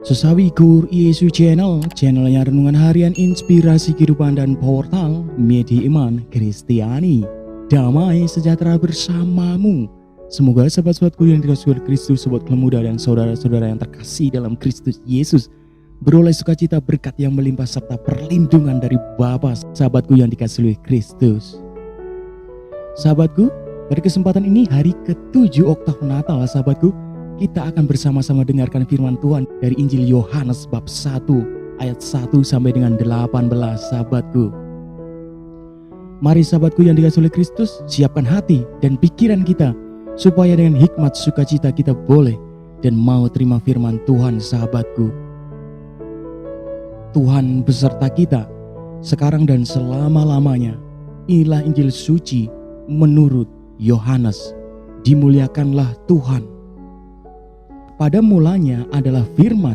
Sesawikur Yesu channelnya renungan harian inspirasi kehidupan dan portal media iman Kristiani. Damai sejahtera bersamamu. Semoga sahabat-sahabatku yang dikasihi oleh Kristus, sobat muda dan saudara-saudara yang terkasih dalam Kristus Yesus, beroleh sukacita, berkat yang melimpah serta perlindungan dari Bapa. Sahabatku yang dikasihi oleh Kristus, sahabatku, pada kesempatan ini hari ke-7 Oktav Natal, sahabatku, kita akan bersama-sama dengarkan firman Tuhan dari Injil Yohanes bab 1 ayat 1 sampai dengan 18, sahabatku. Mari sahabatku yang dikasihi oleh Kristus, siapkan hati dan pikiran kita supaya dengan hikmat sukacita kita boleh dan mau terima firman Tuhan, sahabatku. Tuhan beserta kita sekarang dan selama-lamanya. Inilah Injil suci menurut Yohanes. Dimuliakanlah Tuhan. Pada mulanya adalah firman.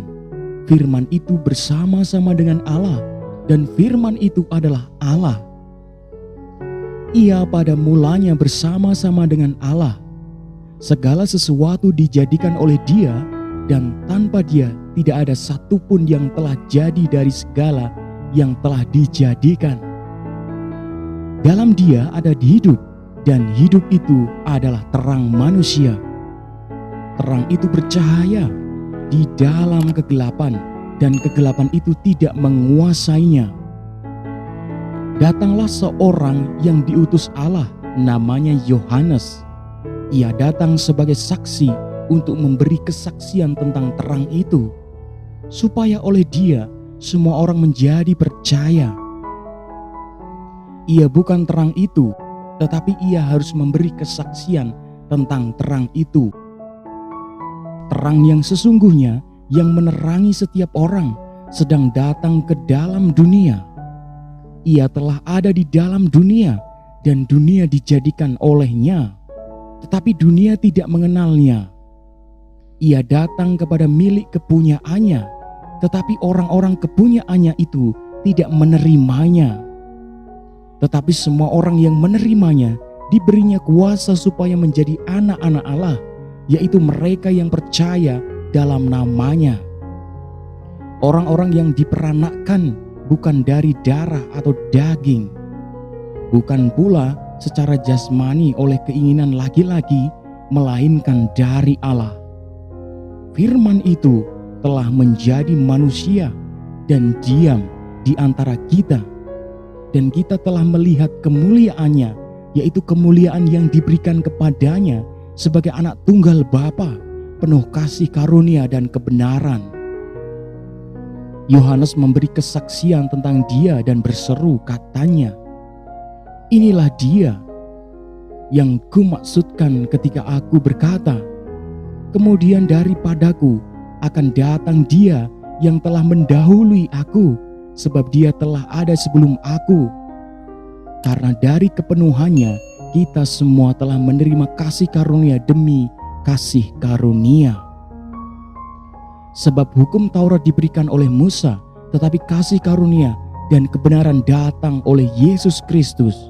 Firman itu bersama-sama dengan Allah, dan firman itu adalah Allah. Ia pada mulanya bersama-sama dengan Allah. Segala sesuatu dijadikan oleh Dia, dan tanpa Dia tidak ada satupun yang telah jadi dari segala yang telah dijadikan. Dalam Dia ada hidup, dan hidup itu adalah terang manusia. Terang itu bercahaya di dalam kegelapan, dan kegelapan itu tidak menguasainya. Datanglah seorang yang diutus Allah, namanya Yohanes. Ia datang sebagai saksi untuk memberi kesaksian tentang terang itu, supaya oleh Dia semua orang menjadi percaya. Ia bukan terang itu, tetapi ia harus memberi kesaksian tentang terang itu. Terang yang sesungguhnya yang menerangi setiap orang sedang datang ke dalam dunia. Ia telah ada di dalam dunia, dan dunia dijadikan olehnya, tetapi dunia tidak mengenalnya. Ia datang kepada milik kepunyaannya, tetapi orang-orang kepunyaannya itu tidak menerimanya. Tetapi semua orang yang menerimanya diberinya kuasa supaya menjadi anak-anak Allah, yaitu mereka yang percaya dalam namanya. Orang-orang yang diperanakkan bukan dari darah atau daging, bukan pula secara jasmani oleh keinginan laki-laki, melainkan dari Allah. Firman itu telah menjadi manusia dan diam di antara kita, dan kita telah melihat kemuliaannya, yaitu kemuliaan yang diberikan kepadanya sebagai anak tunggal Bapa, penuh kasih karunia dan kebenaran. Yohanes memberi kesaksian tentang Dia dan berseru, katanya, "Inilah Dia yang kumaksudkan ketika aku berkata, kemudian daripadaku akan datang Dia yang telah mendahului aku, sebab Dia telah ada sebelum aku. Karena dari kepenuhannya kita semua telah menerima kasih karunia demi kasih karunia. Sebab hukum Taurat diberikan oleh Musa, tetapi kasih karunia dan kebenaran datang oleh Yesus Kristus.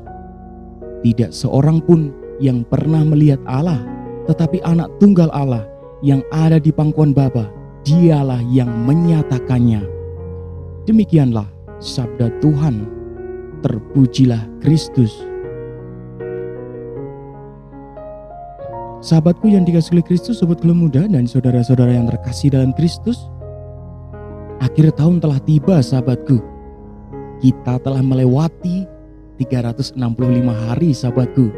Tidak seorang pun yang pernah melihat Allah, tetapi anak tunggal Allah yang ada di pangkuan Bapa, Dialah yang menyatakannya." Demikianlah sabda Tuhan. Terpujilah Kristus. Sahabatku yang dikasihi oleh Kristus, sobat muda dan saudara-saudara yang terkasih dalam Kristus, akhir tahun telah tiba, sahabatku. Kita telah melewati 365 hari, sahabatku.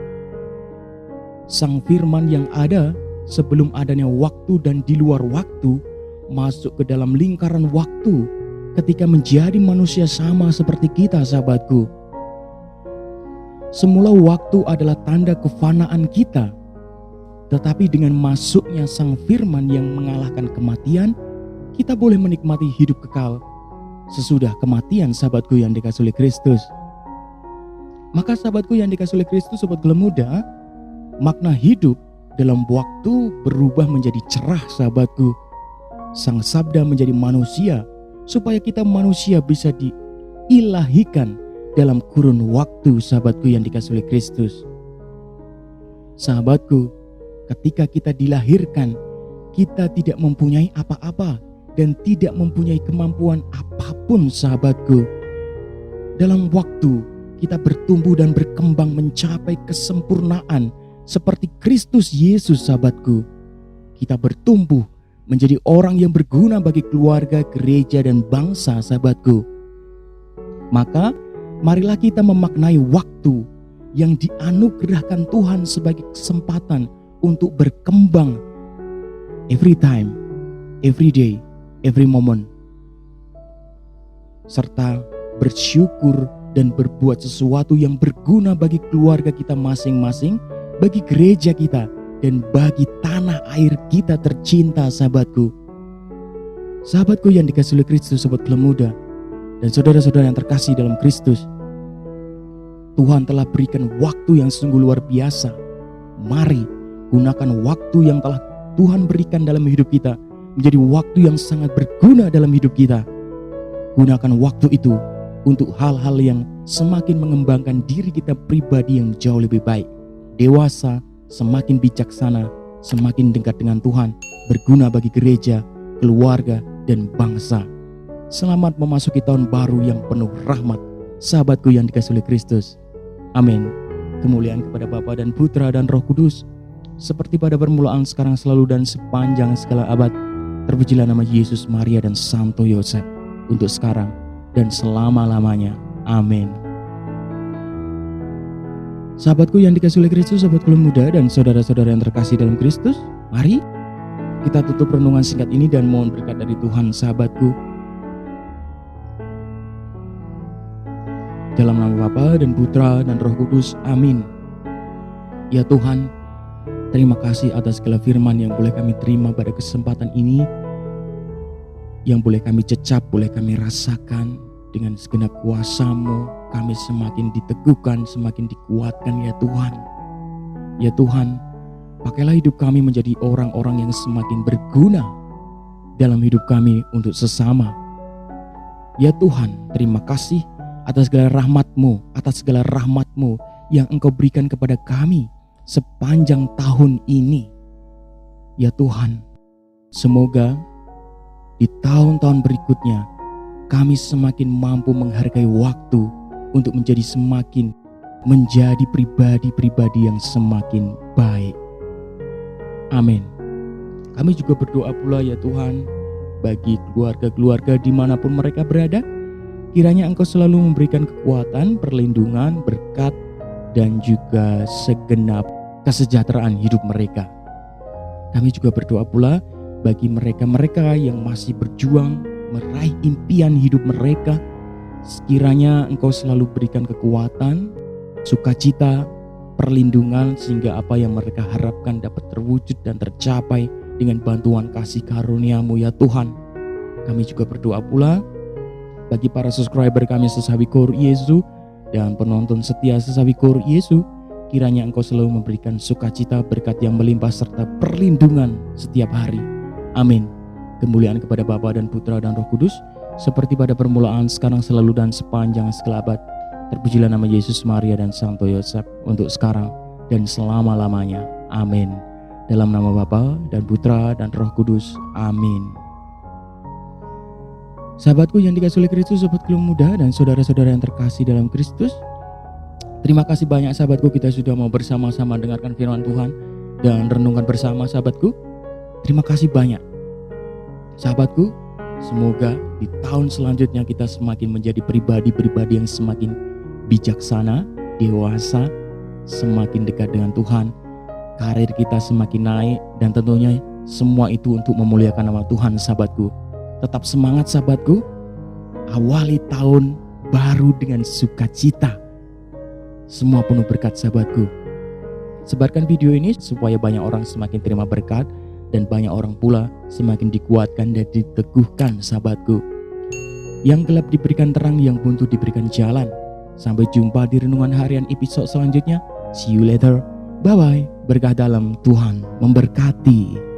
Sang firman yang ada sebelum adanya waktu dan di luar waktu masuk ke dalam lingkaran waktu ketika menjadi manusia sama seperti kita, sahabatku. Semula waktu adalah tanda kefanaan kita, tetapi dengan masuknya sang firman yang mengalahkan kematian, kita boleh menikmati hidup kekal sesudah kematian, sahabatku yang dikasihi oleh Kristus. Maka sahabatku yang dikasihi oleh Kristus, sobat muda, makna hidup dalam waktu berubah menjadi cerah, sahabatku. Sang sabda menjadi manusia supaya kita manusia bisa diilahikan dalam kurun waktu, sahabatku yang dikasihi oleh Kristus. Sahabatku, ketika kita dilahirkan, kita tidak mempunyai apa-apa. dan tidak mempunyai kemampuan apapun, sahabatku. Dalam waktu kita bertumbuh dan berkembang mencapai kesempurnaan seperti Kristus Yesus, sahabatku. Kita bertumbuh menjadi orang yang berguna bagi keluarga, gereja, dan bangsa, sahabatku. Maka marilah kita memaknai waktu yang dianugerahkan Tuhan sebagai kesempatan untuk berkembang every time, every day, every moment, serta bersyukur dan berbuat sesuatu yang berguna bagi keluarga kita masing-masing, bagi gereja kita, dan bagi tanah air kita tercinta, sahabatku. Sahabatku yang dikasihi oleh Kristus, sobat Kelem Muda, dan saudara-saudara yang terkasih dalam Kristus, Tuhan telah berikan waktu yang sungguh luar biasa. Mari gunakan waktu yang telah Tuhan berikan dalam hidup kita menjadi waktu yang sangat berguna dalam hidup kita. Gunakan waktu itu untuk hal-hal yang semakin mengembangkan diri kita pribadi yang jauh lebih baik, dewasa, semakin bijaksana, semakin dekat dengan Tuhan, berguna bagi gereja, keluarga, dan bangsa. Selamat memasuki tahun baru yang penuh rahmat, sahabatku yang dikasihi oleh Kristus. Amin. Kemuliaan kepada Bapa dan Putra dan Roh Kudus, seperti pada permulaan, sekarang, selalu, dan sepanjang segala abad. Terpujilah nama Yesus, Maria, dan Santo Yosef, untuk sekarang dan selama-lamanya. Amin. Sahabatku yang dikasihi oleh Kristus, sobat Kelem Muda, dan saudara-saudara yang terkasih dalam Kristus, mari kita tutup renungan singkat ini dan mohon berkat dari Tuhan, sahabatku. Dalam nama Bapa dan Putra dan Roh Kudus, amin. Ya Tuhan, terima kasih atas segala firman yang boleh kami terima pada kesempatan ini, yang boleh kami cecap, boleh kami rasakan. Dengan segenap kuasa-Mu, kami semakin diteguhkan, semakin dikuatkan, ya Tuhan. Ya Tuhan, pakailah hidup kami menjadi orang-orang yang semakin berguna dalam hidup kami untuk sesama. Ya Tuhan, terima kasih atas segala rahmat-Mu yang Engkau berikan kepada kami sepanjang tahun ini. Ya Tuhan, semoga di tahun-tahun berikutnya kami semakin mampu menghargai waktu untuk menjadi pribadi-pribadi yang semakin baik. Amin. Kami juga berdoa pula, ya Tuhan, bagi keluarga-keluarga dimanapun mereka berada. Kiranya Engkau selalu memberikan kekuatan, perlindungan, berkat, dan juga segenap kesejahteraan hidup mereka. Kami juga berdoa pula bagi mereka-mereka yang masih berjuang meraih impian hidup mereka. Sekiranya Engkau selalu berikan kekuatan, sukacita, perlindungan, sehingga apa yang mereka harapkan dapat terwujud dan tercapai dengan bantuan kasih karunia-Mu, ya Tuhan. Kami juga berdoa pula bagi para subscriber kami Sesawi Kor Yesus dan penonton setia Sesawi Kor Yesus. Kiranya Engkau selalu memberikan sukacita, berkat yang melimpah, serta perlindungan setiap hari. Amin. Kemuliaan kepada Bapa dan Putra dan Roh Kudus, seperti pada permulaan, sekarang, selalu, dan sepanjang segala abad. Terpujilah nama Yesus, Maria, dan Santo Yosef, untuk sekarang dan selama-lamanya. Amin. Dalam nama Bapa dan Putra dan Roh Kudus. Amin. Sahabatku yang dikasihi oleh Kristus, sobat Kelem Muda, dan saudara-saudara yang terkasih dalam Kristus, terima kasih banyak, sahabatku, kita sudah mau bersama-sama dengarkan firman Tuhan dan renungkan bersama, sahabatku. Terima kasih banyak, sahabatku. Semoga di tahun selanjutnya kita semakin menjadi pribadi-pribadi yang semakin bijaksana, dewasa, semakin dekat dengan Tuhan. Karir kita semakin naik, dan tentunya semua itu untuk memuliakan nama Tuhan, sahabatku. Tetap semangat, sahabatku. Awali tahun baru dengan sukacita. Semua penuh berkat, sahabatku. Sebarkan video ini supaya banyak orang semakin terima berkat, dan banyak orang pula semakin dikuatkan dan diteguhkan, sahabatku. Yang gelap diberikan terang, yang buntu diberikan jalan. Sampai jumpa di renungan harian episode selanjutnya. See you later. Bye-bye. Berkah dalam Tuhan memberkati.